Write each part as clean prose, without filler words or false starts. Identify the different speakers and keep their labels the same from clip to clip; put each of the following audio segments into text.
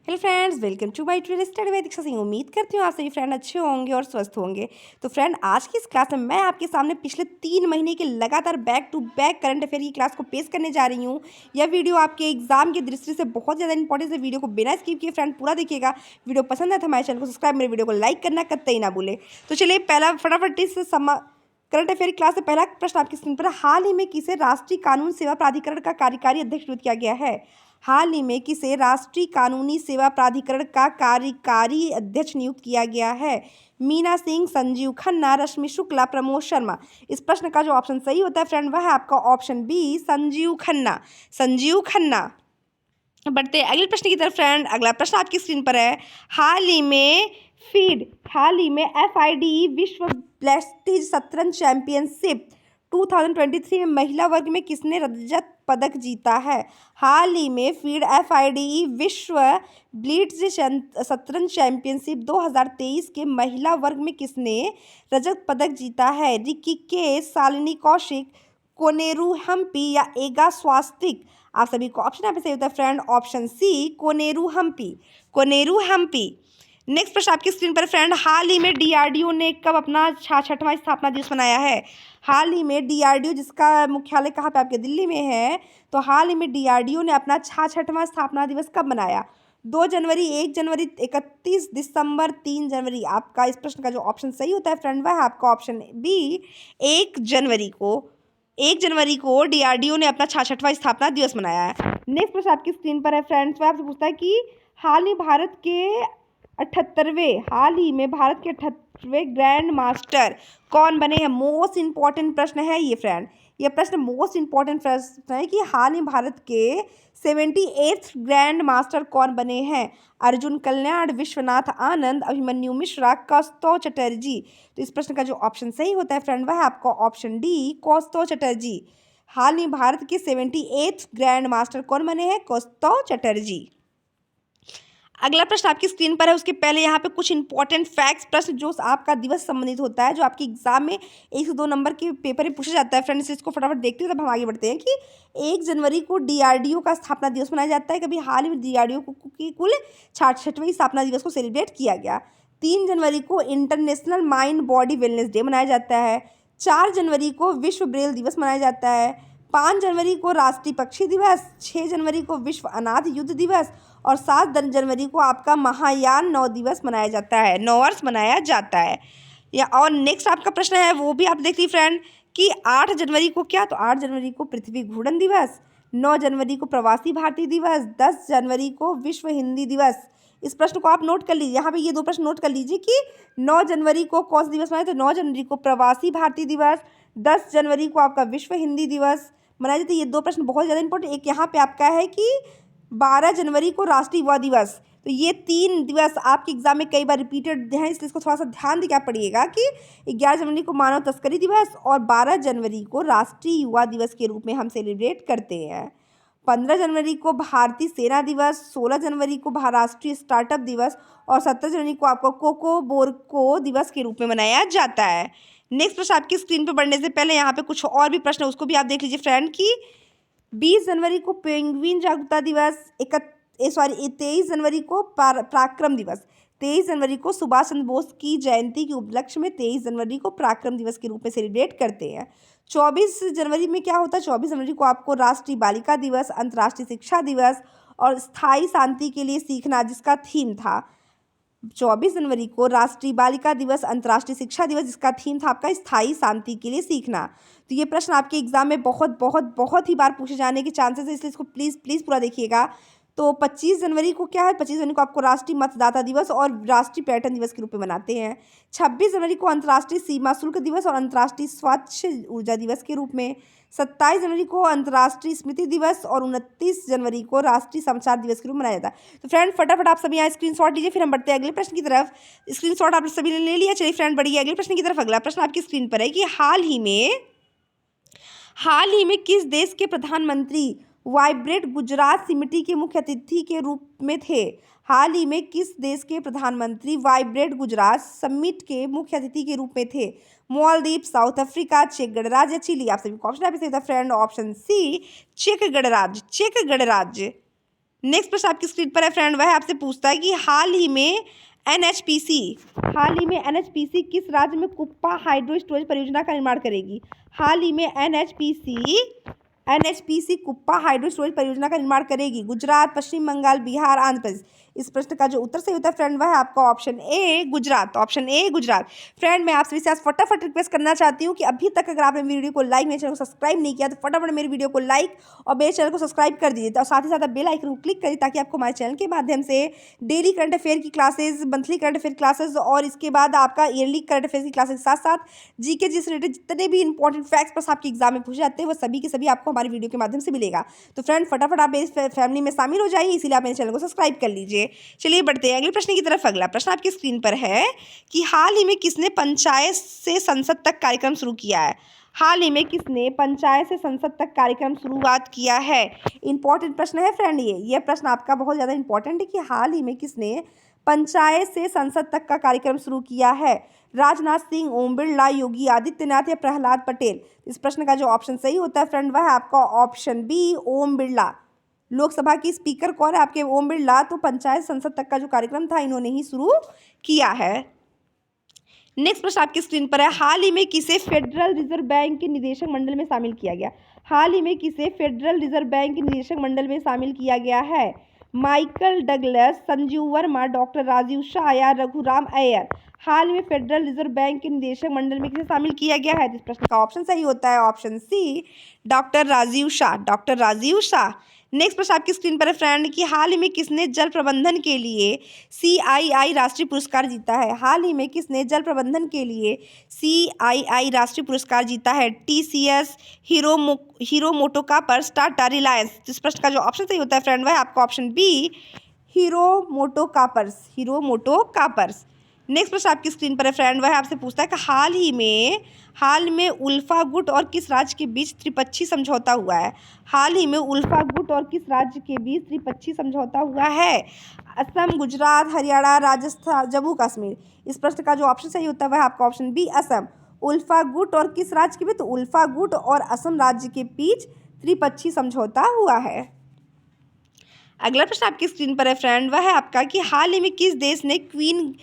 Speaker 1: Hello friends, welcome to my tutorial study with Diksha Singh. उम्मीद करती हूँ आप सभी फ्रेंड अच्छे होंगे और स्वस्थ होंगे। तो फ्रेंड, आज की इस क्लास में मैं आपके सामने पिछले 3 महीने के लगातार back to back current affair की क्लास को पेश करने जा रही हूँ। यह वीडियो आपके एग्जाम की दृष्टि से बहुत ज़्यादा इंपॉर्टेंट है। वीडियो को बिना स्किप किए फ्रेंड पूरा देखिएगा। वीडियो पसंद है तो हमारे चैनल को सब्सक्राइब, मेरे वीडियो को लाइक करना कतई ना भूले। तो चलिए पहला फटाफट इस करंट अफेयर क्लास से पहला प्रश्न आपकी स्क्रीन पर। हाल ही में किसे राष्ट्रीय कानून सेवा प्राधिकरण का कार्यकारी अध्यक्ष नियुक्त किया गया है? हाल ही में किसे राष्ट्रीय कानूनी सेवा प्राधिकरण का कार्यकारी अध्यक्ष नियुक्त किया गया है? मीना सिंह, संजीव खन्ना, रश्मि शुक्ला, प्रमोद शर्मा। इस प्रश्न का जो ऑप्शन सही होता है फ्रेंड वह है आपका ऑप्शन बी, संजीव खन्ना। संजीव खन्ना। बढ़ते हैं अगले प्रश्न की तरफ फ्रेंड। अगला प्रश्न आपकी स्क्रीन पर है। हाल ही में FIDE विश्व प्रेस्टीज शतरंज चैंपियनशिप 2023 में महिला वर्ग में किसने रजत पदक जीता है? हाल ही में FIDE विश्व ब्लिट्ज शतरंज चैंपियनशिप 2023 के महिला वर्ग में किसने रजत पदक जीता है? रिकी के, शालिनी कौशिक, कोनेरू हम्पी या एगा स्वास्तिक। आप सभी को ऑप्शन यहाँ पे सही होता है friend option C, Koneru Humpy. Koneru Humpy. Next प्रश्न आपकी स्क्रीन पर फ्रेंड। हाल ही में DRDO ने कब अपना 66वां स्थापना दिवस मनाया है? हाल ही में DRDO, जिसका मुख्यालय कहाँ पे आपके दिल्ली में है, तो हाल ही में DRDO ने अपना 66वां स्थापना दिवस कब मनाया? 2 जनवरी, 1 जनवरी, 31 दिसंबर, 3 जनवरी। आपका इस प्रश्न का जो ऑप्शन सही होता है फ्रेंड वह है आपका ऑप्शन बी, 1 जनवरी को। 1 जनवरी को DRDO ने अपना 66वां स्थापना दिवस मनाया है। नेक्स्ट प्रश्न आपकी स्क्रीन पर है फ्रेंड्स, वह आपसे पूछता है कि हाल ही में भारत के 78वें ग्रैंड मास्टर कौन बने हैं? मोस्ट इंपॉर्टेंट प्रश्न है ये फ्रेंड। ये प्रश्न मोस्ट इंपॉर्टेंट प्रश्न है कि हाल ही भारत के 78th ग्रैंड मास्टर कौन बने हैं? अर्जुन कल्याण, विश्वनाथ आनंद, अभिमन्यु मिश्रा, कौस्तव चटर्जी। तो इस प्रश्न का जो ऑप्शन सही होता है फ्रेंड वह है आपका ऑप्शन डी, कौस्तव चटर्जी। हाल ही भारत के 78th ग्रैंड मास्टर कौन बने हैं? कौस्तव चटर्जी। अगला प्रश्न आपकी स्क्रीन पर है। उसके पहले यहाँ पे कुछ इंपॉर्टेंट फैक्ट्स प्रश्न जो आपका दिवस संबंधित होता है, जो आपके एग्जाम में 1 से 2 नंबर के पेपर में पूछा जाता है फ्रेंड्स। इसको फटाफट देखते हैं तब हम आगे बढ़ते हैं कि 1 जनवरी को DRDO का स्थापना दिवस मनाया जाता है। कभी हाल ही में DRDO की कुल 66वें स्थापना दिवस को सेलिब्रेट किया गया। 3 जनवरी को international mind body wellness day मनाया जाता है। 4 जनवरी को विश्व ब्रेल दिवस मनाया जाता है। 5 जनवरी को राष्ट्रीय पक्षी दिवस, 6 जनवरी को विश्व अनाथ युद्ध दिवस और 7 जनवरी को आपका महायान 9 दिवस मनाया जाता है, 9 वर्ष मनाया जाता है। या और नेक्स्ट आपका प्रश्न है वो भी आप देखिए फ्रेंड कि 8 जनवरी को क्या, तो 8 जनवरी को पृथ्वी घूर्णन दिवस, 9 जनवरी को प्रवासी भारतीय दिवस, 10 जनवरी को विश्व हिंदी दिवस। इस प्रश्न को आप नोट कर लीजिए। यहाँ पे ये 2 प्रश्न नोट कर लीजिए कि 9 जनवरी को कौन सा दिवस मनाया, तो 9 जनवरी को प्रवासी भारतीय दिवस, 10 जनवरी को आपका विश्व हिंदी दिवस मनाया जाता है। ये 2 प्रश्न बहुत ज़्यादा इंपॉर्टेंट। एक यहाँ पे आपका है कि 12 जनवरी को राष्ट्रीय युवा दिवस। तो ये 3 दिवस आपके एग्जाम में कई बार रिपीटेड हैं, इसलिए इसको थोड़ा सा ध्यान देकर पड़िएगा कि 11 जनवरी को मानव तस्करी दिवस और 12 जनवरी को राष्ट्रीय युवा दिवस के रूप में हम सेलिब्रेट करते हैं। 15 जनवरी को भारतीय सेना दिवस, 16 जनवरी को राष्ट्रीय स्टार्टअप दिवस और 17 जनवरी को आपको कोको बोरको दिवस के रूप में मनाया जाता है। नेक्स्ट प्रश्न आपकी स्क्रीन पर बढ़ने से पहले यहाँ पे कुछ और भी प्रश्न उसको भी आप देख लीजिए फ्रेंड कि 20 जनवरी को पेंगुइन जागरूकता दिवस, 23 जनवरी को पराक्रम दिवस, 23 जनवरी को सुभाष चंद्र बोस की जयंती के उपलक्ष्य में 23 जनवरी को पराक्रम दिवस के रूप में सेलिब्रेट करते हैं। 24 जनवरी में क्या होता है? 24 जनवरी को आपको राष्ट्रीय बालिका दिवस, अंतर्राष्ट्रीय शिक्षा दिवस और स्थायी शांति के लिए सीखना, जिसका थीम था 24 जनवरी को राष्ट्रीय बालिका दिवस, अंतर्राष्ट्रीय शिक्षा दिवस, जिसका थीम था आपका स्थायी शांति के लिए सीखना। तो ये प्रश्न आपके एग्जाम में बहुत बहुत बहुत ही बार पूछे जाने के चांसेस है, इसलिए इसको प्लीज़ प्लीज़ पूरा देखिएगा। तो 25 जनवरी को क्या है? 25 जनवरी को आपको राष्ट्रीय मतदाता दिवस और राष्ट्रीय पर्यटन दिवस के रूप में मनाते हैं। 26 जनवरी को अंतर्राष्ट्रीय सीमा शुल्क दिवस और अंतर्राष्ट्रीय स्वच्छ ऊर्जा दिवस के रूप में। 27 जनवरी को अंतर्राष्ट्रीय स्मृति दिवस और 29 जनवरी को राष्ट्रीय समाचार दिवस के रूप में मनाया जाता है। तो फ्रेंड फटाफट आप सभी यहाँ स्क्रीनशॉट लीजिए, फिर हम बढ़ते हैं अगले प्रश्न की तरफ। स्क्रीनशॉट आप सभी ने ले लिया, चलिए फ्रेंड बढ़िए अगले प्रश्न की तरफ। अगला प्रश्न आपकी स्क्रीन पर है कि हाल ही में किस देश के प्रधानमंत्री वाइब्रेट गुजरात समिट के मुख्य अतिथि के रूप में थे? हाल ही में किस देश के प्रधानमंत्री वाइब्रेट गुजरात समिट के मुख्य अतिथि के रूप में थे? मालदीव, साउथ अफ्रीका, चेक गणराज्य, चिली। आप सभी को ऑप्शन यहाँ पे सही था फ्रेंड ऑप्शन सी, चेक गणराज्य। चेक गणराज्य। नेक्स्ट प्रश्न आपकी स्क्रीन पर है फ्रेंड, वह आपसे पूछता है कि हाल ही में एनएचपीसी किस राज्य में कुप्पा हाइड्रो स्टोरेज परियोजना का निर्माण करेगी। हाल ही में एनएचपीसी कुप्पा हाइड्रो स्टोरेज परियोजना का निर्माण करेगी। गुजरात, पश्चिम बंगाल, बिहार, आंध्र प्रदेश। इस प्रश्न का जो उत्तर सही होता है फ्रेंड, वह है आपका option A Gujarat. Option A Gujarat. Friend मैं आपसे विशेष फटाफट रिक्वेस्ट करना चाहती हूँ कि अभी तक अगर आपने मेरी वीडियो को लाइक, मेरे चैनल को सब्सक्राइब नहीं किया तो फटाफट मेरी वीडियो को लाइक और मेरे चैनल को सब्सक्राइब कर दीजिए और साथ ही साथ बेल आइकन को क्लिक करिए ताकि आपको हमारे चैनल के माध्यम से डेली करंट अफेयर की classes, monthly current affair classes और इसके बाद आपका ईयरली करंट अफेयर की क्लासेज के साथ साथ जीके जी से रिलेटेड जितने भी इंपॉर्टेंट फैक्ट्स बस आपके एग्जाम में पूछे जाते हैं वो सभी के सभी आपको हमारी वीडियो के माध्यम से मिलेगा। तो फ्रेंड फटाफट आप मेरी फैमिली में शामिल हो जाइए, इसीलिए आप मेरे चैनल को सब्सक्राइब कर लीजिए। चलिए बढ़ते हैं अगले प्रश्न की तरफ। अगला प्रश्न आपकी स्क्रीन पर है कि हाल ही में किसने पंचायत से संसद तक कार्यक्रम शुरू किया है। हाल ही में किसने पंचायत से संसद तक कार्यक्रम शुरुआत किया है। इंपॉर्टेंट प्रश्न है फ्रेंड, ये प्रश्न आपका बहुत ज़्यादा इंपॉर्टेंट है कि हाल ही में किसने पंचायत से संसद तक का कार्यक्रम शुरू किया है। राजनाथ सिंह, ओम बिरला, योगी आदित्यनाथ या प्रहलाद पटेल। इस प्रश्न का जो ऑप्शन सही होता है फ्रेंड वह है आपका ऑप्शन बी ओम बिरला। लोकसभा की स्पीकर कौन है आपके, ओम बिरला। तो पंचायत संसद तक का जो कार्यक्रम था इन्होंने ही शुरू किया है। नेक्स्ट प्रश्न आपकी स्क्रीन पर है, हाल ही में किसे फेडरल रिजर्व बैंक के निदेशक मंडल में शामिल किया गया। हाल ही में किसे फेडरल रिजर्व बैंक के निदेशक मंडल में शामिल किया गया है। Michael Douglas, Sanjeev Verma, doctor Rajeev Shah या रघुराम अय्यर। हाल में फेडरल रिजर्व बैंक के निदेशक मंडल में किसे शामिल किया गया है। इस प्रश्न का ऑप्शन सही होता है option C doctor Rajeev Shah. Doctor Rajeev Shah. Next प्रश्न आपकी स्क्रीन पर है फ्रेंड कि हाल ही में किसने जल प्रबंधन के लिए CII राष्ट्रीय पुरस्कार जीता है। हाल ही में किसने जल प्रबंधन के लिए CII राष्ट्रीय पुरस्कार जीता है। TCS, Hero MotoCorp, Tata, Reliance. इस प्रश्न का जो ऑप्शन सही होता है फ्रेंड वह है आपका ऑप्शन बी हीरो मोटोकॉपर्स। नेक्स्ट प्रश्न आपकी स्क्रीन पर है फ्रेंड वह आपसे पूछता है कि हाल में उल्फा गुट और किस राज्य के बीच त्रिपक्षीय समझौता हुआ है। हाल ही में उल्फा गुट और किस राज्य के बीच त्रिपक्षीय समझौता हुआ है। असम, गुजरात, हरियाणा, राजस्थान, जम्मू कश्मीर। इस प्रश्न का जो ऑप्शन सही होता है वह आपका ऑप्शन बी असम। उल्फा गुट और किस राज्य के बीच, तो उल्फा गुट और असम राज्य के बीच त्रिपक्षीय समझौता हुआ है। अगला प्रश्न आपकी स्क्रीन पर है फ्रेंड वह है आपका कि हाल ही में किस देश ने क्वीन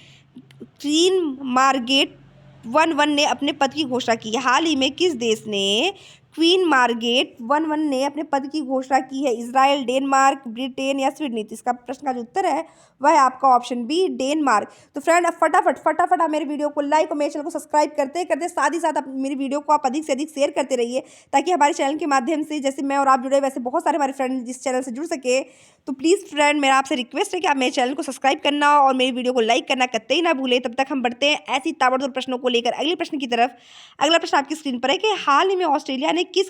Speaker 1: मार्गरेट 11 ने अपने पद की घोषणा की है। हाल ही में किस देश ने क्वीन मार्गरेट 11 ने अपने पद की घोषणा की है। इजराइल, डेनमार्क, ब्रिटेन या स्वीडन। इसका प्रश्न का जो उत्तर है वह है आपका ऑप्शन बी डेनमार्क। तो फ्रेंड अब फटाफट आप मेरे वीडियो को लाइक और मेरे चैनल को सब्सक्राइब करते करते साथ ही साथ आप मेरी वीडियो को आप अधिक से अधिक शेयर करते रहिए ताकि हमारे चैनल के माध्यम से जैसे मैं और आप जुड़े वैसे बहुत सारे हमारे फ्रेंड जिस चैनल से जुड़ सके। तो प्लीज़ फ्रेंड मेरा आपसे रिक्वेस्ट है कि आप मेरे चैनल को सब्सक्राइब करना और मेरी वीडियो को लाइक करना कतई ना भूलें। तब तक हम बढ़ते हैं ऐसी ताबड़तोड़ प्रश्नों को लेकर अगले प्रश्न की तरफ। अगला प्रश्न आपकी स्क्रीन पर है कि हाल ही में ऑस्ट्रेलिया के किस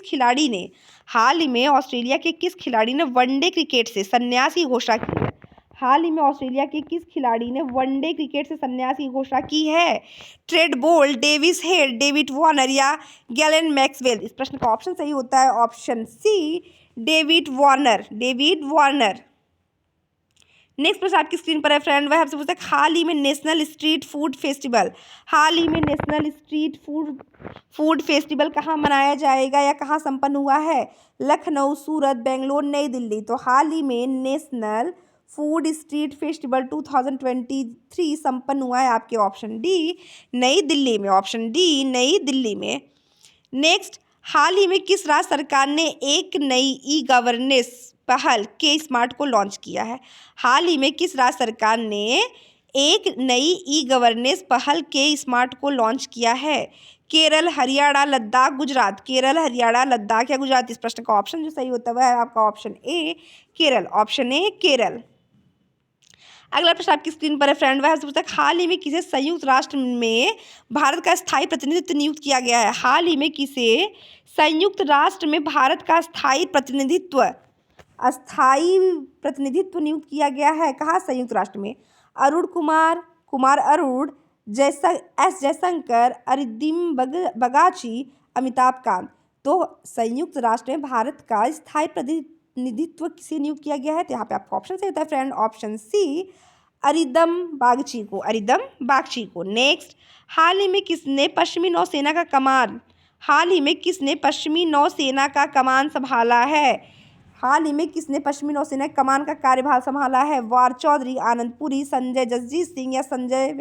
Speaker 1: खिलाड़ी ने वनडे क्रिकेट से संन्यास की घोषणा की है। हाल ही में ऑस्ट्रेलिया के किस खिलाड़ी ने वनडे क्रिकेट से संन्यास की घोषणा की है। Trent Boult, Travis Head, David Warner या गैलेन मैक्सवेल। इस प्रश्न का ऑप्शन सही होता है option C David Warner. Next प्रश्न आपकी स्क्रीन पर है फ्रेंड वह आपसे पूछता है हाल ही में नेशनल स्ट्रीट फूड फेस्टिवल कहाँ मनाया जाएगा या कहाँ संपन्न हुआ है। लखनऊ, सूरत, बेंगलोर, नई दिल्ली। तो हाल ही में नेशनल फूड स्ट्रीट फेस्टिवल 2023 संपन्न हुआ है आपके ऑप्शन डी नई दिल्ली में। ऑप्शन डी नई दिल्ली में। नेक्स्ट, हाल ही में किस राज्य सरकार ने एक नई ई गवर्नेंस पहल के स्मार्ट को लॉन्च किया है। हाल ही में किस राज्य सरकार ने एक नई ई गवर्नेंस पहल के स्मार्ट को लॉन्च किया है। केरल, हरियाणा, लद्दाख, गुजरात। केरल, हरियाणा, लद्दाख या गुजरात। इस प्रश्न का ऑप्शन जो सही होता है आपका option A Kerala. Option A Kerala. अगला प्रश्न आपकी स्क्रीन पर है फ्रेंड वह पूछता है हाल ही में किसे संयुक्त राष्ट्र में भारत का स्थायी प्रतिनिधित्व नियुक्त किया गया है। हाल ही में किसे संयुक्त राष्ट्र में भारत का स्थायी प्रतिनिधित्व नियुक्त किया गया है। कहाँ संयुक्त राष्ट्र में। अरुण कुमार अरुण, जयशंकर, अरिंदम बगाची, अमिताभ कांत। तो संयुक्त राष्ट्र में भारत का स्थायी प्रतिनिधित्व किसे नियुक्त किया गया है। तो यहाँ पे आपका ऑप्शन सही होता है friend option C Arindam Bagchi को। नेक्स्ट, हाल ही में किसने पश्चिमी नौसेना का कमान संभाला है। हाल ही में किसने पश्चिमी नौसेना कमान का कार्यभार संभाला है? वार चौधरी, आनंदपुरी, संजय जसजीत सिंह या संजय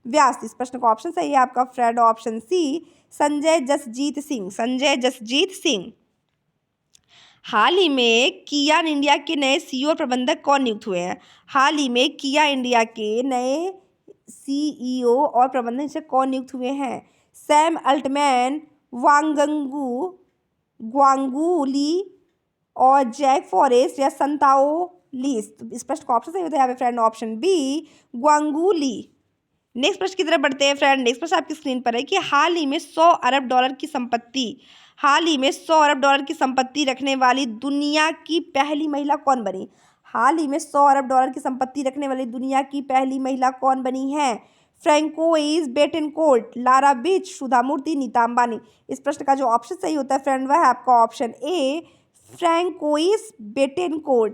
Speaker 1: व्यास? इस प्रश्न का ऑप्शन सही है आपका friend option C, Sanjay Jasjit Singh. Sanjay Jasjit Singh. हाल ही में किया इंडिया के नए सीईओ और प्रबंधक कौन नियुक्त हुए हैं? हाल ही में किया इंडिया के नए सीईओ और प्रबंधक से कौन नियुक्त हुए हैं? सैम अल्टमैन, ग्वांगुली और जैक फॉरेस्ट या संताओ लीस? तो इस प्रश्न का ऑप्शन सही होता है यहाँ पे फ्रेंड ऑप्शन बी, ग्वांगुली। नेक्स्ट प्रश्न की तरफ बढ़ते हैं फ्रेंड। नेक्स्ट प्रश्न आपकी स्क्रीन पर है कि हाल ही में 100 अरब डॉलर की संपत्ति रखने वाली दुनिया की पहली महिला कौन बनी? हाल ही में 100 अरब डॉलर की संपत्ति रखने वाली दुनिया की पहली महिला कौन बनी है? फ्रैंकोइस बेटेनकोर्ट, लारा बिच, सुधा मूर्ति, नीता अंबानी? इस प्रश्न का जो ऑप्शन सही होता है फ्रेंड वह है आपका ऑप्शन ए, फ्रैंकोइस बेटेनकोर्ट।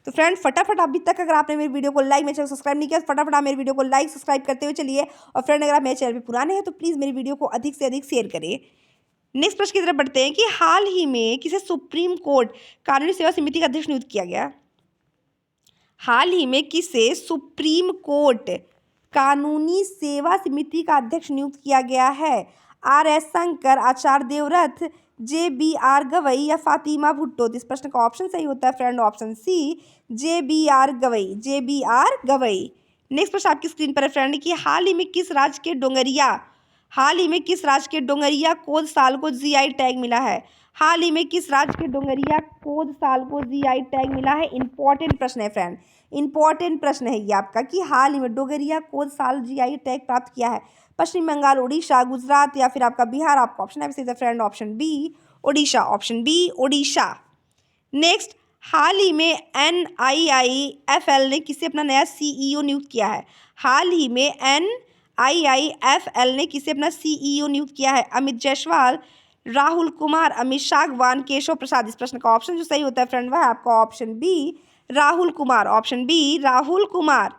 Speaker 1: तो फ्रेंड फटाफट अभी तक अगर आपने मेरे वीडियो को लाइक, मेरे चैनल को सब्सक्राइब नहीं किया तो फटाफट आप मेरे वीडियो को लाइक सब्सक्राइब करते हुए चलिए। और फ्रेंड अगर आप मेरे चैनल पे पुराने हैं तो प्लीज़ मेरी वीडियो को अधिक से अधिक शेयर करें। नेक्स्ट प्रश्न की तरफ बढ़ते हैं कि हाल ही में किसे सुप्रीम कोर्ट कानूनी सेवा समिति का अध्यक्ष नियुक्त किया गया? हाल ही में किसे सुप्रीम कोर्ट कानूनी सेवा समिति का अध्यक्ष नियुक्त किया गया है? RS शंकर, आचार्य देवव्रत, JBR गवई या फातिमा भुट्टो? इस प्रश्न का ऑप्शन सही होता है friend option C, JBR Gavai. Next प्रश्न आपकी स्क्रीन पर है फ्रेंड कि हाल ही में किस राज्य के डोंगरिया कोद साल को GI टैग मिला है? हाल ही में किस राज्य के डोंगरिया कोद साल को GI टैग मिला है? इंपॉर्टेंट प्रश्न है फ्रेंड, इंपॉर्टेंट प्रश्न है ये आपका कि हाल ही में डोंगरिया कोद साल GI टैग प्राप्त किया है। पश्चिम बंगाल, उड़ीसा, गुजरात या फिर आपका बिहार? आपका ऑप्शन है friend option B, Odisha. Option B, Odisha. Next, हाल ही में NIIFL ने किसे अपना नया CEO नियुक्त किया है? हाल ही में NIIFL ने किसे अपना CEO नियुक्त किया है? अमित जायसवाल, राहुल कुमार, अमित सागवान, केशव प्रसाद? इस प्रश्न का ऑप्शन जो सही होता है फ्रेंड वह है आपका option B, Rahul Kumar. Option B, Rahul Kumar.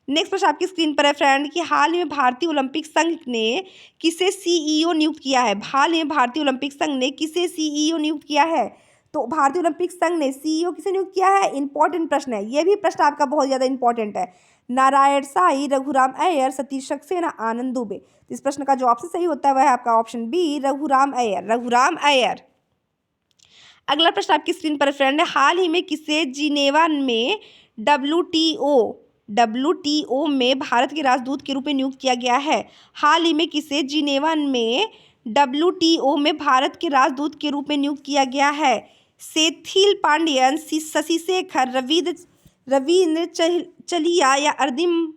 Speaker 1: Next प्रश्न आपकी स्क्रीन पर है फ्रेंड कि हाल ही में भारतीय ओलंपिक संघ ने किसे CEO नियुक्त किया है? हाल ही में भारतीय ओलंपिक संघ ने किसे CEO नियुक्त किया है? तो भारतीय ओलंपिक संघ ने CEO किसे नियुक्त किया है? इंपॉर्टेंट प्रश्न है, यह भी प्रश्न आपका बहुत ज़्यादा इंपॉर्टेंट है। नारायण साई, रघुराम अय्यर, सतीश सक्सेना, आनंद दुबे? इस प्रश्न का जो ऑप्शन सही होता है वह है आपका ऑप्शन बी, रघुराम अय्यर। अगला प्रश्न आपकी स्क्रीन पर फ्रेंड है हाल ही में किसे जिनेवा में WTO में भारत के राजदूत के रूप में नियुक्त किया गया है? हाल ही में किसे जिनेवा में WTO में भारत के राजदूत के रूप में नियुक्त किया गया है? सेथिल पांडियन, शशि शेखर, रविंद्र चलिया या अर्दिम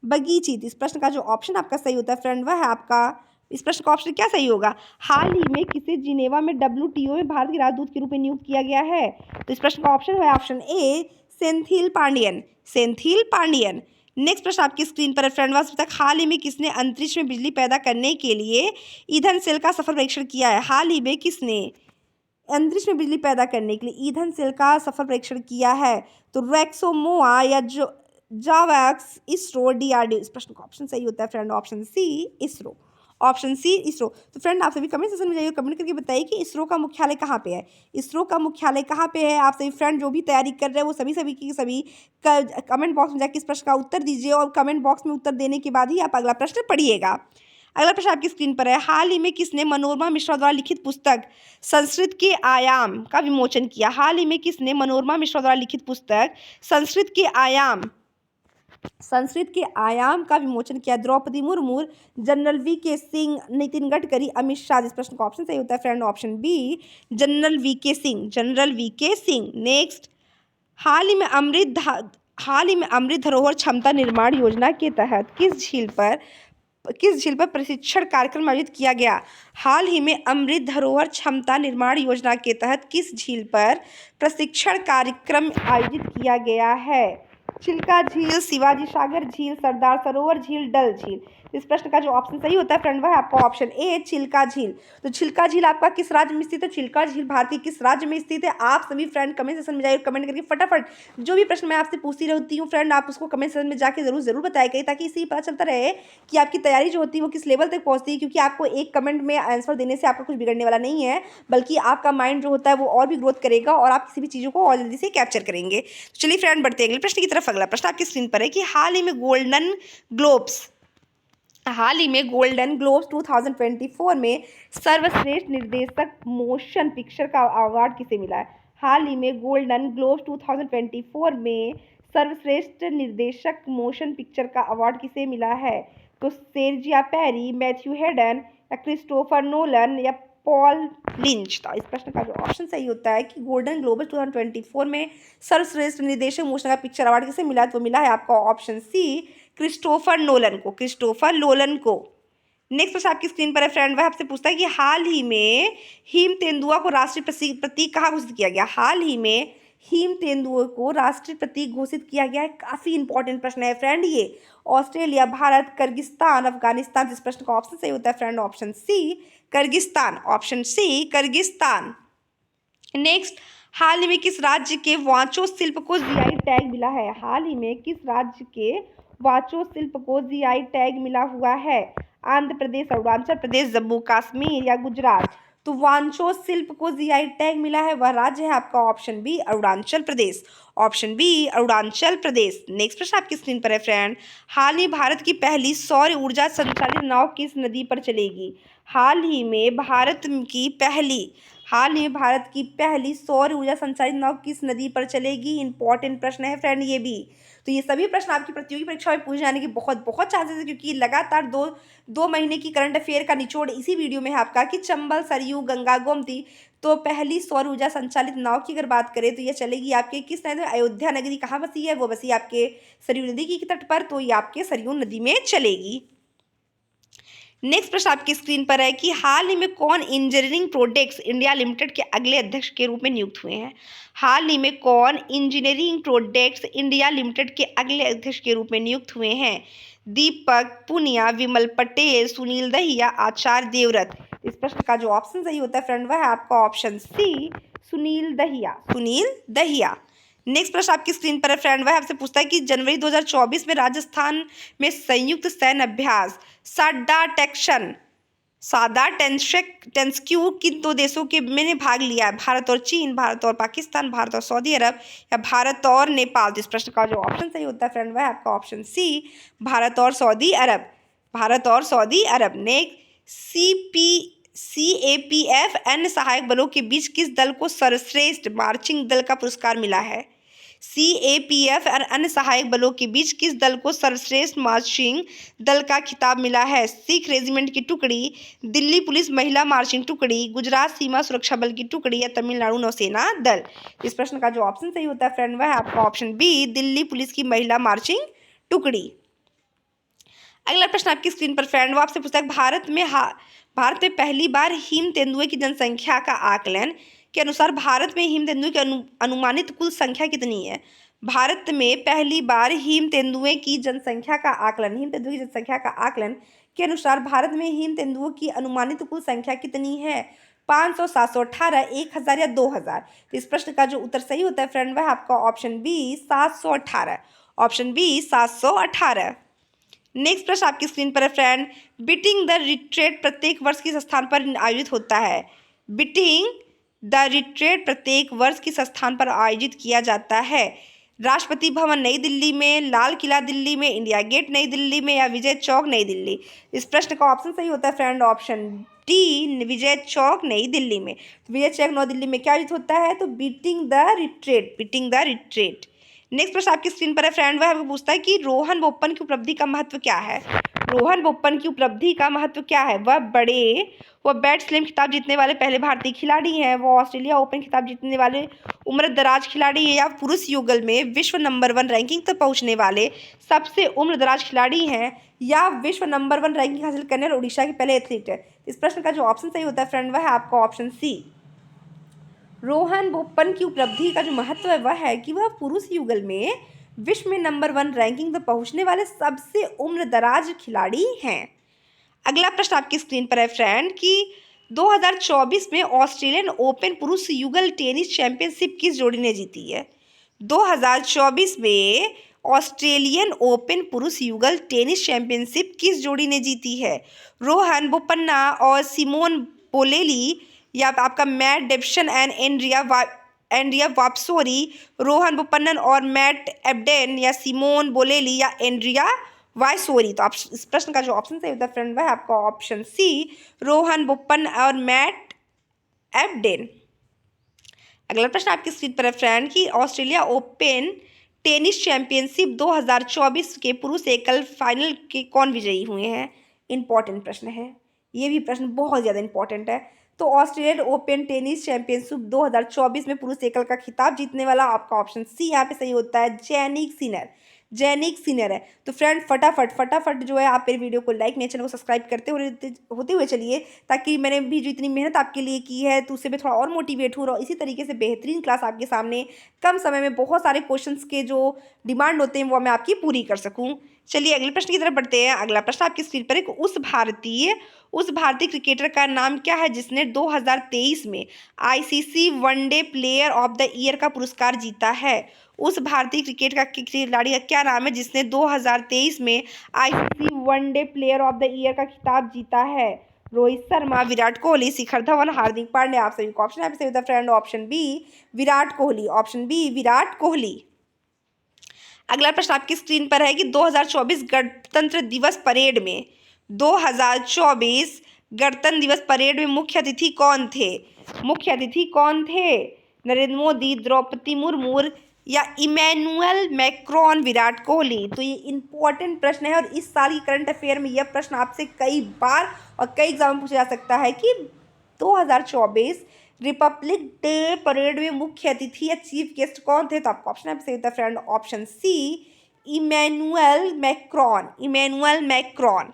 Speaker 1: बगीची? इस प्रश्न का जो ऑप्शन आपका सही होता है फ्रेंड वह है आपका, इस प्रश्न का ऑप्शन क्या सही होगा? हाल ही में किसे जिनेवा में WTO में भारत के राजदूत के रूप में नियुक्त किया गया है? तो इस प्रश्न का ऑप्शन है option A, Senthil Pandian. Next प्रश्न आपकी स्क्रीन पर है फ्रेंड तक हाल ही में किसने अंतरिक्ष में बिजली पैदा करने के लिए ईंधन सेल का सफल परीक्षण किया है? हाल ही में किसने अंतरिक्ष में बिजली पैदा करने के लिए ईंधन सेल का सफल परीक्षण किया है? तो रेक्सोमोआ या जावैक्स, इसरो, DRDO? इस प्रश्न का ऑप्शन सही होता है friend option C, ISRO. Option C, ISRO. तो फ्रेंड आप सभी कमेंट सेक्शन में जाइए, कमेंट करके बताइए कि इसरो का मुख्यालय कहाँ पे है? इसरो का मुख्यालय कहाँ पे है? आप सभी फ्रेंड जो भी तैयारी कर रहे हैं वो सभी की सभी कमेंट बॉक्स में जाकर इस प्रश्न का उत्तर दीजिए और कमेंट बॉक्स में उत्तर देने के बाद ही आप अगला प्रश्न पढ़िएगा। अगला प्रश्न आपकी स्क्रीन पर है हाल ही में किसने मनोरमा मिश्रा द्वारा लिखित पुस्तक संस्कृत के आयाम का विमोचन किया? हाल ही में किसने मनोरमा मिश्रा द्वारा लिखित पुस्तक संस्कृत के आयाम का विमोचन किया? Draupadi Murmu, general VK Singh, Nitin Gadkari, Amit Shah? इस प्रश्न का ऑप्शन सही होता है friend option B, general VK Singh. Next, हाल ही में अमृत धरोहर क्षमता निर्माण योजना के तहत किस झील पर प्रशिक्षण कार्यक्रम आयोजित किया गया? हाल ही में अमृत धरोहर क्षमता निर्माण योजना के तहत किस झील पर प्रशिक्षण कार्यक्रम आयोजित किया गया है? चिल्का झील, शिवाजी सागर झील, सरदार सरोवर झील, डल झील? इस प्रश्न का जो ऑप्शन सही होता है फ्रेंड वह है आपका ऑप्शन ए चिल्का झील। तो चिल्का झील आपका किस राज्य में स्थित है? चिल्का झील भारत के किस राज्य में स्थित है? आप सभी फ्रेंड कमेंट सेक्शन में जाइए, कमेंट करके फटाफट जो भी प्रश्न मैं आपसे पूछती रहती हूँ फ्रेंड, आप उसको कमेंट सेक्शन में जाके जरूर बताया करिए, ताकि इससे पता चलता रहे कि आपकी तैयारी जो होती है वो किस लेवल तक पहुंचती है। क्योंकि आपको एक कमेंट में आंसर देने से आपका कुछ बिगड़ने वाला नहीं है, बल्कि आपका माइंड जो होता है वो और भी ग्रोथ करेगा और आप किसी भी चीज़ों को और जल्दी से कैप्चर करेंगे। तो चलिए फ्रेंड बढ़ते हैं अगले प्रश्न की तरफ। अगला प्रश्न आपकी स्क्रीन पर है कि हाल ही में गोल्डन ग्लोब्स 2024 में सर्वश्रेष्ठ निर्देशक मोशन पिक्चर का अवार्ड किसे मिला है? हाल ही में गोल्डन ग्लोब्स 2024 में सर्वश्रेष्ठ निर्देशक मोशन पिक्चर का अवार्ड किसे मिला है? तो सेर्जिया पेरी, मैथ्यू हेडन या क्रिस्टोफर नोलन या पॉल लिंच। तो इस प्रश्न का जो ऑप्शन सही होता है कि गोल्डन ग्लोबस 2024 में सर्वश्रेष्ठ निर्देशक मोशन का पिक्चर अवार्ड किसे मिला है? तो मिला है आपका ऑप्शन सी क्रिस्टोफर नोलन को। नेक्स्ट प्रश्न आपकी स्क्रीन पर है फ्रेंड, वह आपसे पूछता है कि हाल ही में हिम तेंदुआ को राष्ट्रीय प्रतीक कहाँ घोषित किया गया? हाल ही में हिम तेंदुआ को राष्ट्रीय प्रतीक घोषित किया गया है। काफी इंपॉर्टेंट प्रश्न है फ्रेंड ये। Australia, Bharat, Kyrgyzstan, Afghanistan. इस प्रश्न का ऑप्शन सही होता है friend option C Kyrgyzstan. Next, हाल ही में किस राज्य के वांचो शिल्प को जीआई टैग मिला है? हाल ही में किस राज्य के वांचो शिल्प को जीआई टैग मिला हुआ है? आंध्र प्रदेश, अरुणाचल प्रदेश, जम्मू कश्मीर या गुजरात। तो वांचो शिल्प को जीआई टैग मिला है, वह राज्य है आपका option B Arunachal Pradesh. Next प्रश्न आपकी स्क्रीन पर है फ्रेंड, हाल ही भारत की पहली सौर ऊर्जा संचालित नाव किस नदी पर चलेगी? हाल ही में भारत की पहली सौर ऊर्जा संचालित नाव किस नदी पर चलेगी? इंपॉर्टेंट प्रश्न है फ्रेंड ये भी। तो ये सभी प्रश्न आपकी प्रतियोगी परीक्षा में पूछे जाने के बहुत बहुत चांसेस है, क्योंकि लगातार दो महीने की करंट अफेयर का निचोड़ इसी वीडियो में है आपका कि चंबल, सरयू, गंगा, गोमती। तो पहली सौर ऊर्जा संचालित नाव की अगर बात करें तो ये चलेगी आपके किस नदी में? अयोध्या नगरी कहाँ बसी है? वो बसी आपके सरयू नदी की तट पर, तो ये आपके सरयू नदी में चलेगी। नेक्स्ट प्रश्न आपकी स्क्रीन पर है कि हाल ही में कौन इंजीनियरिंग प्रोडक्ट्स इंडिया लिमिटेड के अगले अध्यक्ष के रूप में नियुक्त हुए हैं? हाल ही में कौन इंजीनियरिंग प्रोडक्ट्स इंडिया लिमिटेड के अगले अध्यक्ष के रूप में नियुक्त हुए हैं? दीपक पुनिया, विमल पटेल, सुनील दहिया, आचार्य देवव्रत। इस प्रश्न का जो ऑप्शन सही होता है फ्रेंड वह है आपका option C Sunil Dahiya. Next प्रश्न आपकी स्क्रीन पर है फ्रेंड, वह आपसे पूछता है कि जनवरी 2024 में राजस्थान में संयुक्त सैन्य अभ्यास सादा टेंस्क्यू किन दो देशों के में भाग लिया है? भारत और चीन, भारत और पाकिस्तान, भारत और सऊदी अरब या भारत और नेपाल। तो इस प्रश्न का जो ऑप्शन सही होता है फ्रेंड वह है आपका ऑप्शन सी भारत और सऊदी अरब। नेक्स्ट, CAPF अन्य सहायक बलों के बीच किस दल को सर्वश्रेष्ठ मार्चिंग दल का पुरस्कार मिला है? CAPF और अन्य सहायक बलों के बीच किस दल को सर्वश्रेष्ठ मार्चिंग दल का खिताब मिला है? सिख रेजिमेंट की टुकड़ी, दिल्ली पुलिस महिला मार्चिंग टुकड़ी, गुजरात सीमा सुरक्षा बल की टुकड़ी या तमिलनाडु नौसेना दल। इस प्रश्न का जो ऑप्शन सही होता है फ्रेंड वह है आपका ऑप्शन बी दिल्ली पुलिस की महिला मार्चिंग टुकड़ी। अगला प्रश्न आपकी स्क्रीन पर फ्रेंड वो आपसे पूछता है भारत में पहली बार हिम तेंदुए की जनसंख्या का आकलन के अनुसार भारत में हिम तेंदुए की अनुमानित कुल संख्या कितनी है? भारत में पहली बार हिम तेंदुए की जनसंख्या का आकलन के अनुसार भारत में हिम तेंदुओं की अनुमानित कुल संख्या कितनी है? 500, 718, 1000 या 2000। तो इस प्रश्न का जो उत्तर सही होता है फ्रेंड वह आपका ऑप्शन बी 718। नेक्स्ट प्रश्न आपकी स्क्रीन पर है फ्रेंड, बीटिंग द रिट्रीट प्रत्येक वर्ष किस स्थान पर आयोजित होता है? बीटिंग द रिट्रीट प्रत्येक वर्ष किस स्थान पर आयोजित किया जाता है? राष्ट्रपति भवन नई दिल्ली में, लाल किला दिल्ली में, इंडिया गेट नई दिल्ली में या विजय चौक नई दिल्ली। इस प्रश्न का ऑप्शन सही होता है friend option D Vijay Chowk नई दिल्ली में। विजय चौक नई दिल्ली में क्या आयोजित होता है? तो बीटिंग द रिट्रीट। नेक्स्ट प्रश्न आपकी स्क्रीन पर है फ्रेंड वह हमें पूछता है कि रोहन बोपन्ना की उपलब्धि का महत्व क्या है? वह बैट स्लैम खिताब जीतने वाले पहले भारतीय खिलाड़ी हैं, वो ऑस्ट्रेलिया ओपन खिताब जीतने वाले उम्र दराज खिलाड़ी हैं या पुरुष युगल में विश्व नंबर 1 रैंकिंग तक पहुंचने वाले सबसे उम्र दराज खिलाड़ी हैं या विश्व नंबर 1 रैंकिंग हासिल करने वाले उड़ीसा के पहले एथलीट है? इस प्रश्न का जो ऑप्शन सही होता है फ्रेंड वह है आपका ऑप्शन सी रोहन बोपन्ना की उपलब्धि का जो महत्व है वह है कि वह पुरुष युगल में विश्व में नंबर 1 रैंकिंग तक पहुंचने वाले सबसे उम्रदराज खिलाड़ी हैं। अगला प्रश्न आपकी स्क्रीन पर है फ्रेंड कि 2024 में ऑस्ट्रेलियन ओपन पुरुष युगल टेनिस चैंपियनशिप किस जोड़ी ने जीती है? 2024 में ऑस्ट्रेलियन ओपन पुरुष युगल टेनिस चैंपियनशिप किस जोड़ी ने जीती है? रोहन बोपन्ना और सिमोन बोलेली, या आपका Matt Davison and Andrea Vavassori, Rohan Bopanna और मैट एबडेन, या सिमोन बोलेली या एंड्रिया वायसोरी। तो आप इस प्रश्न का जो ऑप्शन सही होता है फ्रेंड वह है आपका ऑप्शन सी, रोहन बोपन्ना और मैट एबडेन। अगला प्रश्न आपकी स्क्रीन पर है फ्रेंड कि ऑस्ट्रेलिया ओपन टेनिस चैंपियनशिप 2024 के पुरुष एकल फाइनल के कौन विजयी हुए हैं? इंपॉर्टेंट प्रश्न है, ये भी प्रश्न बहुत ज़्यादा इंपॉर्टेंट है। तो ऑस्ट्रेलियन ओपन टेनिस चैंपियनशिप 2024 में पुरुष एकल का खिताब जीतने वाला आपका ऑप्शन सी यहाँ पे सही होता है, जैनिक सिनर है। तो फ्रेंड फटाफट जो है आप मेरे वीडियो को लाइक, मेरे चैनल को सब्सक्राइब करते होते हुए चलिए, ताकि मैंने भी जो इतनी मेहनत आपके लिए की है तो उससे मैं थोड़ा और मोटिवेट हूँ और इसी तरीके से बेहतरीन क्लास आपके सामने कम समय में बहुत सारे क्वेश्चंस के जो डिमांड होते हैं वो मैं आपकी पूरी कर सकूँ। चलिए अगले प्रश्न की तरफ बढ़ते हैं। अगला प्रश्न आपकी स्क्रीन पर एक उस भारतीय क्रिकेटर का नाम क्या है जिसने 2023 में ICC one day player of the year का पुरस्कार जीता है? उस भारतीय क्रिकेट का खिलाड़ी का क्या नाम है जिसने 2023 में ICC one day player of the year का खिताब जीता है? रोहित शर्मा, विराट कोहली, शिखर धवन, हार्दिक पांड्या। आप सभी का ऑप्शन है सही होता है friend option B, Virat Kohli. अगला प्रश्न आपकी स्क्रीन पर है कि 2024 गणतंत्र दिवस परेड में 2024 गणतंत्र दिवस परेड में मुख्य अतिथि कौन थे? नरेंद्र मोदी, द्रौपदी मुर्मू या इमैनुअल मैक्रोन, विराट कोहली। तो ये इंपॉर्टेंट प्रश्न है और इस साल की करंट अफेयर में यह प्रश्न आपसे कई बार और कई एग्जाम में पूछा जा सकता है कि 2024 रिपब्लिक डे परेड में मुख्य अतिथि या चीफ गेस्ट कौन थे? तो आपका ऑप्शन है सही होता है friend option C, Emmanuel Macron.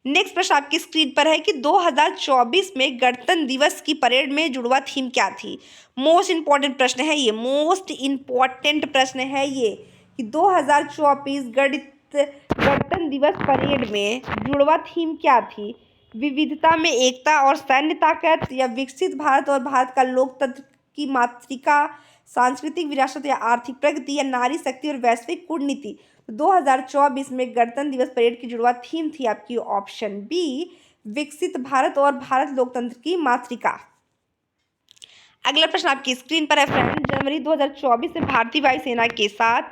Speaker 1: Next प्रश्न आपकी स्क्रीन पर है कि 2024 में गणतंत्र दिवस की परेड में जुड़वा थीम क्या थी? मोस्ट इंपॉर्टेंट प्रश्न है ये कि 2024 गणतंत्र दिवस परेड में जुड़वा थीम क्या थी? विविधता में एकता और सैन्य ताकत, या विकसित भारत और भारत का लोकतंत्र की मातृका, सांस्कृतिक विरासत या आर्थिक प्रगति, या नारी शक्ति और वैश्विक कूटनीति। 2024 में गणतंत्र दिवस परेड की जुड़वा थीम थी आपकी ऑप्शन बी, विकसित भारत और भारत लोकतंत्र की मातृका। अगला प्रश्न आपकी स्क्रीन पर है फ्रेंड, जनवरी 2024 में भारतीय वायुसेना के साथ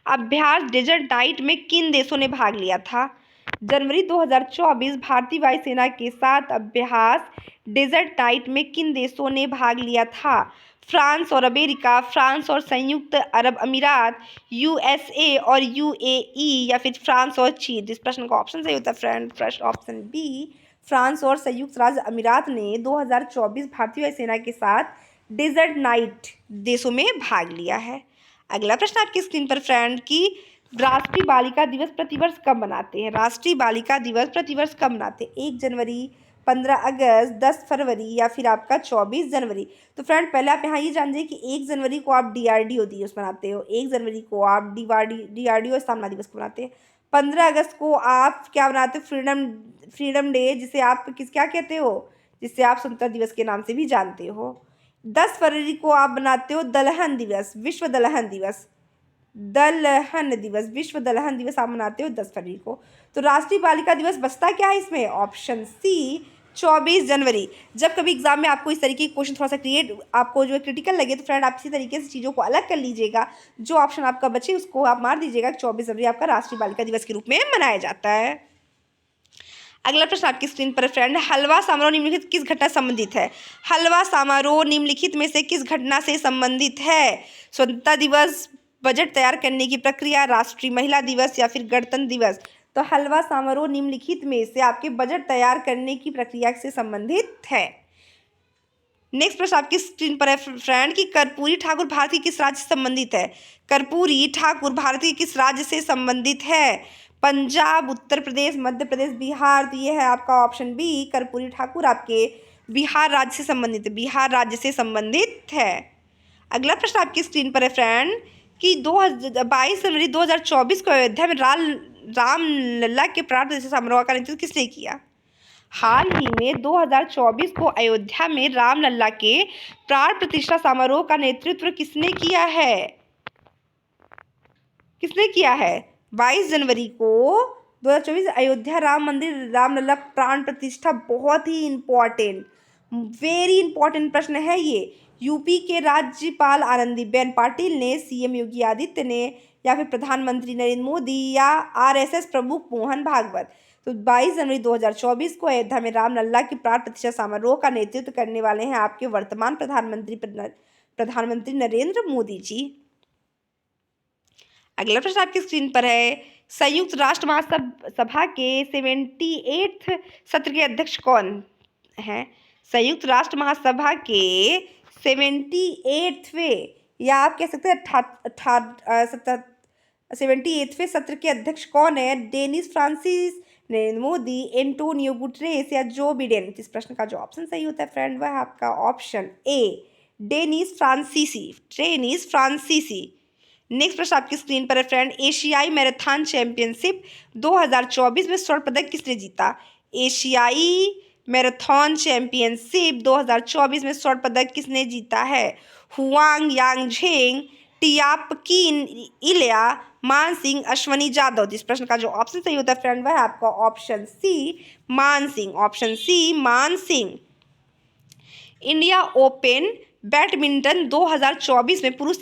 Speaker 1: अभ्यास डेजर्ट नाइट में किन देशों ने भाग लिया था? जनवरी 2024 भारतीय वायुसेना के साथ अभ्यास डेजर्ट नाइट में किन देशों ने भाग लिया था? फ्रांस और अमेरिका, फ्रांस और संयुक्त अरब अमीरात, यूएसए और यूएई, या फिर फ्रांस और चीन। इस प्रश्न का ऑप्शन सही होता है friend first option B, France और संयुक्त राज्य अमीरात ने 2024 भारतीय वायुसेना के साथ डेजर्ट नाइट देशों में भाग लिया है। अगला प्रश्न आपकी स्क्रीन पर फ्रेंड कि राष्ट्रीय बालिका दिवस प्रतिवर्ष कब मनाते हैं? 1 जनवरी, 15 अगस्त, 10 फरवरी, या फिर आपका 24 जनवरी। तो फ्रेंड पहले आप यहाँ ये जान जाइए कि 1 जनवरी को आप DRDO दिवस मनाते हो, 1 जनवरी को आप DRDO स्थापना दिवस को मनाते हैं, 15 अगस्त को आप क्या मनाते हो? फ्रीडम डे, जिसे आप क्या कहते हो? जिसे आप स्वतंत्रता दिवस के नाम से भी जानते हो। 10 फरवरी को आप बनाते हो दलहन दिवस, विश्व दलहन दिवस आप मनाते हो 10 फरवरी को। तो राष्ट्रीय बालिका दिवस बचता क्या है इसमें? ऑप्शन सी, 24 जनवरी। जब कभी एग्जाम में आपको इस तरीके के क्वेश्चन थोड़ा सा आपको जो है क्रिटिकल लगे तो फ्रेंड आप इसी तरीके से चीज़ों को अलग कर लीजिएगा, जो ऑप्शन आपका बचे उसको आप मार दीजिएगा। 24 जनवरी आपका राष्ट्रीय बालिका दिवस के रूप में मनाया जाता है। अगला प्रश्न आपकी स्क्रीन पर फ्रेंड, हलवा समारोह निम्नलिखित किस घटना से संबंधित है? हलवा समारोह निम्नलिखित में से किस घटना से संबंधित है? स्वतंत्रता दिवस, बजट तैयार करने की प्रक्रिया, राष्ट्रीय महिला दिवस, या फिर गणतंत्र दिवस। तो हलवा समारोह निम्नलिखित में से आपके बजट तैयार करने की प्रक्रिया से संबंधित है। नेक्स्ट प्रश्न आपकी स्क्रीन पर है फ्रेंड कि कर्पूरी ठाकुर भारत के किस राज्य से संबंधित है? कर्पूरी ठाकुर भारत के किस राज्य से संबंधित है? पंजाब, उत्तर प्रदेश, मध्य प्रदेश, बिहार। तो ये है आपका ऑप्शन बी, कर्पूरी ठाकुर आपके बिहार राज्य से संबंधित है। अगला प्रश्न आपकी स्क्रीन पर है फ्रेंड कि 22 जनवरी 2024 को अयोध्या में रामलला के प्राण प्रतिष्ठा समारोह का नेतृत्व किसने किया? हाल ही में 2024 को अयोध्या में रामलला के प्राण प्रतिष्ठा समारोह का नेतृत्व किसने किया है? किसने किया है? 22 जनवरी को 2024 अयोध्या राम मंदिर रामलला प्राण प्रतिष्ठा, बहुत ही इंपॉर्टेंट, वेरी इंपॉर्टेंट प्रश्न है ये। यूपी के राज्यपाल आनंदीबेन पाटिल ने, सीएम योगी आदित्य ने, या फिर प्रधानमंत्री नरेंद्र मोदी, या आरएसएस प्रमुख मोहन भागवत? तो 22 जनवरी 2024 को अयोध्या में रामलला की प्राण प्रतिष्ठा समारोह का नेतृत्व करने वाले हैं आपके वर्तमान प्रधानमंत्री नरेंद्र मोदी जी। अगला प्रश्न आपकी स्क्रीन पर है, संयुक्त राष्ट्र महासभा के 78वें सत्र के अध्यक्ष कौन हैं? संयुक्त राष्ट्र महासभा के 78वें, या आप कह सकते हैं 78वें सत्र के अध्यक्ष कौन है? Dennis Francis, Narendra Modi, Antonio Guterres, या जो बिडेन? इस प्रश्न का जो ऑप्शन सही होता है फ्रेंड वह है आपका ऑप्शन ए, डेनिस फ्रांसीसी। नेक्स्ट प्रश्न आपकी स्क्रीन पर है फ्रेंड, एशियाई मैराथन चैंपियनशिप 2024 में स्वर्ण पदक किसने जीता? एशियाई मैराथन चैंपियनशिप 2024 में स्वर्ण पदक किसने जीता है? हुआंग यांगझेंग, टियापकिन इलिया, मानसिंह, अश्वनी जाधव? इस प्रश्न का जो ऑप्शन सही होता है फ्रेंड वह है आपका option C, Mansingh. India Open badminton 2024 में पुरुष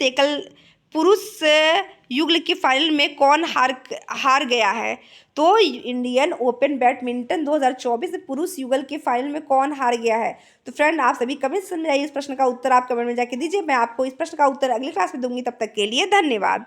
Speaker 1: युगल के फाइनल में कौन हार गया है? तो इंडियन ओपन बैडमिंटन 2024 में पुरुष युगल के फाइनल में कौन हार गया है? तो फ्रेंड आप सभी कमेंट समझाइए, इस प्रश्न का उत्तर आप कमेंट में जाके दीजिए। मैं आपको इस प्रश्न का उत्तर अगली क्लास में दूंगी, तब तक के लिए धन्यवाद।